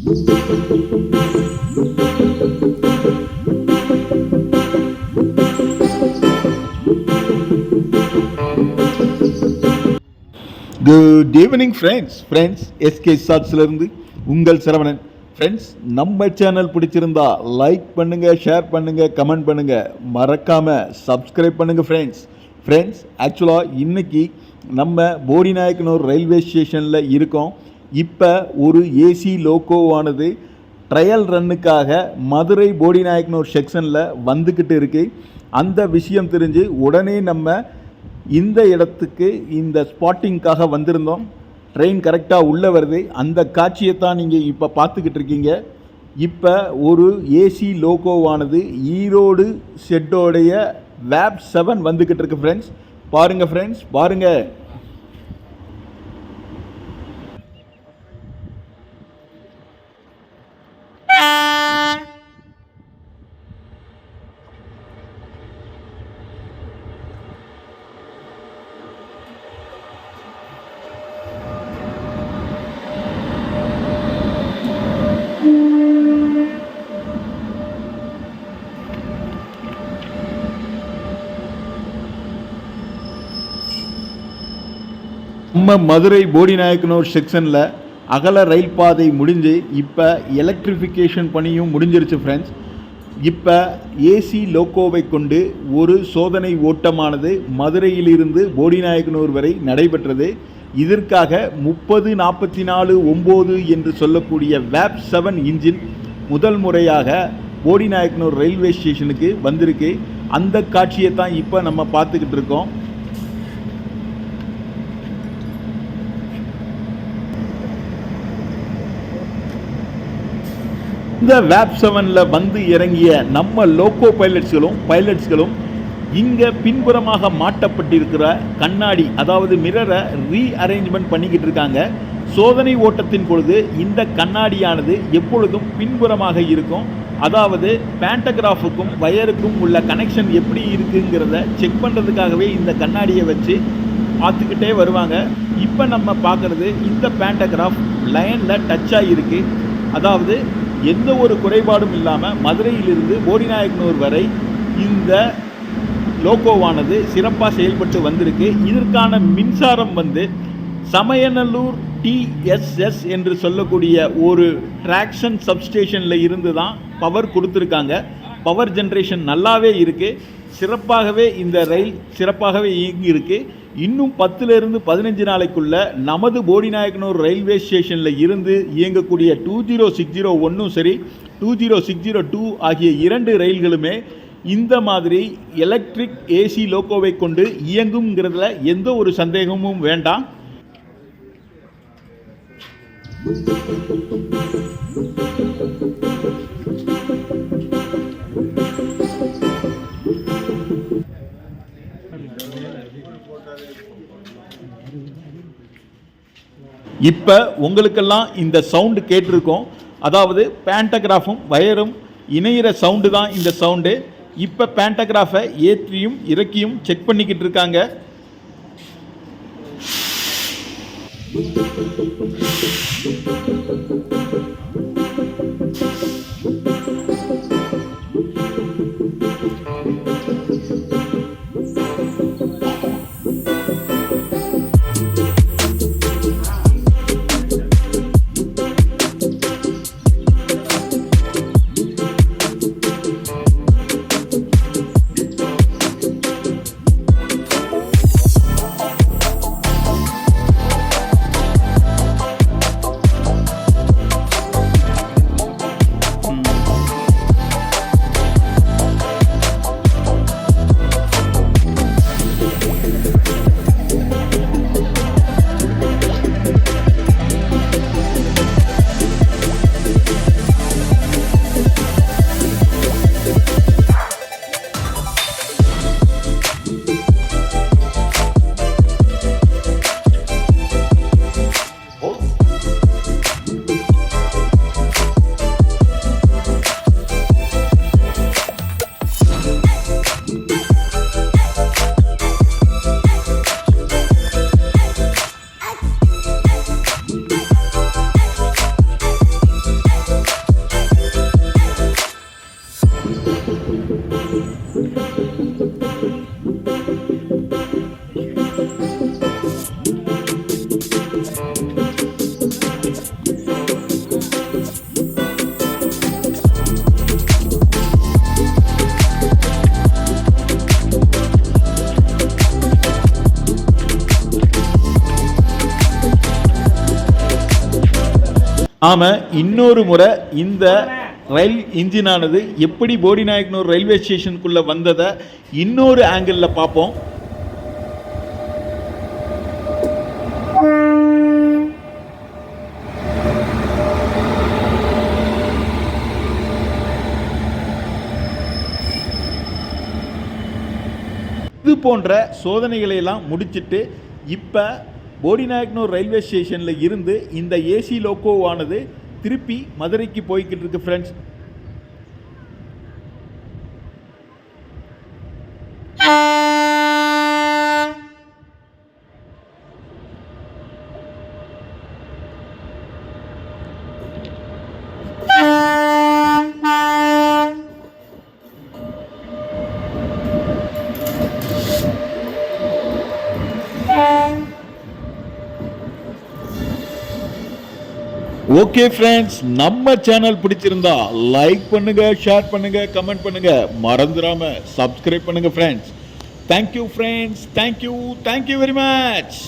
Good evening friends SK ஷார்ட்ஸ்லேருந்து உங்கள் Saravanan. Friends, நம்ம channel பிடிச்சிருந்தா லைக் பண்ணுங்கள், ஷேர் பண்ணுங்கள், கமெண்ட் பண்ணுங்கள், மறக்காமல் சப்ஸ்கிரைப் பண்ணுங்கள் ஃப்ரெண்ட்ஸ். ஆக்சுவலாக இன்றைக்கி நம்ம போடிநாயக்கனூர் ரயில்வே ஸ்டேஷனில் இருக்கோம். இப்போ ஒரு ஏசி லோக்கோவானது ட்ரையல் ரன்னுக்காக மதுரை போடிநாயக்கனூர் செக்ஷனில் வந்துக்கிட்டு இருக்குது. அந்த விஷயம் தெரிஞ்சு உடனே நம்ம இந்த இடத்துக்கு இந்த ஸ்பாட்டிங்காக வந்திருந்தோம். ட்ரெயின் கரெக்டாக உள்ளே வருது. அந்த காட்சியை தான் நீங்கள் இப்போ பார்த்துக்கிட்டு இருக்கீங்க. இப்போ ஒரு ஏசி லோகோவானது ஈரோடு ஷெட்டோடைய வேப் 7 வந்துக்கிட்டு இருக்கு ஃப்ரெண்ட்ஸ். பாருங்கள். நம்ம மதுரை போடிநாயக்கனூர் செக்ஷனில் அகல ரயில் பாதை முடிஞ்சு இப்போ எலக்ட்ரிஃபிகேஷன் பணியும் முடிஞ்சிருச்சு ஃப்ரெண்ட்ஸ். இப்போ ஏசி லோக்கோவை கொண்டு ஒரு சோதனை ஓட்டமானது மதுரையிலிருந்து போடிநாயக்கனூர் வரை நடைபெற்றது. இதற்காக 3044-9 என்று சொல்லக்கூடிய வேப் 7 இன்ஜின் முதல் முறையாக போடிநாயக்கனூர் ரயில்வே ஸ்டேஷனுக்கு வந்திருக்கு. அந்த காட்சியை தான் இப்போ நம்ம பார்த்துக்கிட்டு இருக்கோம். இந்த வேப் 7ல் வந்து இறங்கிய நம்ம லோக்கோ பைலட்ஸ்களும் இங்கே பின்புறமாக மாட்டப்பட்டிருக்கிற கண்ணாடி, அதாவது மிரரை ரீஅரேஞ்ச்மெண்ட் பண்ணிக்கிட்டு இருக்காங்க. சோதனை ஓட்டத்தின் பொழுது இந்த கண்ணாடியானது எப்பொழுதும் பின்புறமாக இருக்கும். அதாவது பேண்டகிராஃபுக்கும் வயருக்கும் உள்ள கனெக்ஷன் எப்படி இருக்குங்கிறத செக் பண்ணுறதுக்காகவே இந்த கண்ணாடியை வச்சு பார்த்துக்கிட்டே வருவாங்க. இப்போ நம்ம பார்க்குறது இந்த பேண்டகிராஃப் லைனில் டச் ஆகியிருக்கு. அதாவது எந்த ஒரு குறைபாடும் இல்லாமல் மதுரையிலிருந்து போடிநாயக்கனூர் வரை இந்த லோகோவானது சிறப்பாக செயல்பட்டு வந்திருக்கு. இதற்கான மின்சாரம் வந்து சமயநல்லூர் TSS என்று சொல்லக்கூடிய ஒரு ட்ராக்ஷன் சப்ஸ்டேஷனில் இருந்து தான் பவர் கொடுத்துருக்காங்க. பவர் ஜென்ரேஷன் நல்லாவே இருக்குது. சிறப்பாகவே இந்த ரயில் சிறப்பாகவே இயங்கி இருக்குது. இன்னும் 10லிருந்து 15 நாளைக்குள்ள நமது போடிநாயக்கனூர் ரயில்வே ஸ்டேஷனில் இருந்து இயங்கக்கூடிய 20601 சரி 20602 ஆகிய 2 ரயில்களுமே இந்த மாதிரி எலக்ட்ரிக் ஏசி லோக்கோவை கொண்டு இயங்குங்கிறதுல எந்த ஒரு சந்தேகமும் வேண்டாம். இப்போ உங்களுக்கெல்லாம் இந்த சவுண்டு கேட்டிருக்கோம். அதாவது பேண்டகிராஃபும் வயரும் இணையிற சவுண்டு தான் இந்த சவுண்டு. இப்போ பேண்டகிராஃபை ஏற்றியும் இறக்கியும் செக் பண்ணிக்கிட்டு இருக்காங்க. நாம இன்னொரு முறை இந்த ரயில் இன்ஜினானது எப்படி போடிநாயக்கனூர் ரயில்வே ஸ்டேஷனுக்குள்ள வந்ததை இன்னொரு ஆங்கிளில் பார்ப்போம். இது போன்ற சோதனைகளை எல்லாம் முடிச்சிட்டு இப்போ போடிநாயக்கனூர் ரயில்வே ஸ்டேஷனில் இருந்து இந்த ஏசி லோக்கோவானது திருப்பி மதுரைக்கு போய்கிட்டு இருக்கு ஃப்ரெண்ட்ஸ். ஓகே ஃப்ரெண்ட்ஸ், நம்ம சேனல் பிடிச்சிருந்தா லைக் பண்ணுங்க, ஷேர் பண்ணுங்க, கமெண்ட் பண்ணுங்க, மறந்துடாம சப்ஸ்கிரைப் பண்ணுங்க friends. Thank you friends, thank you very much.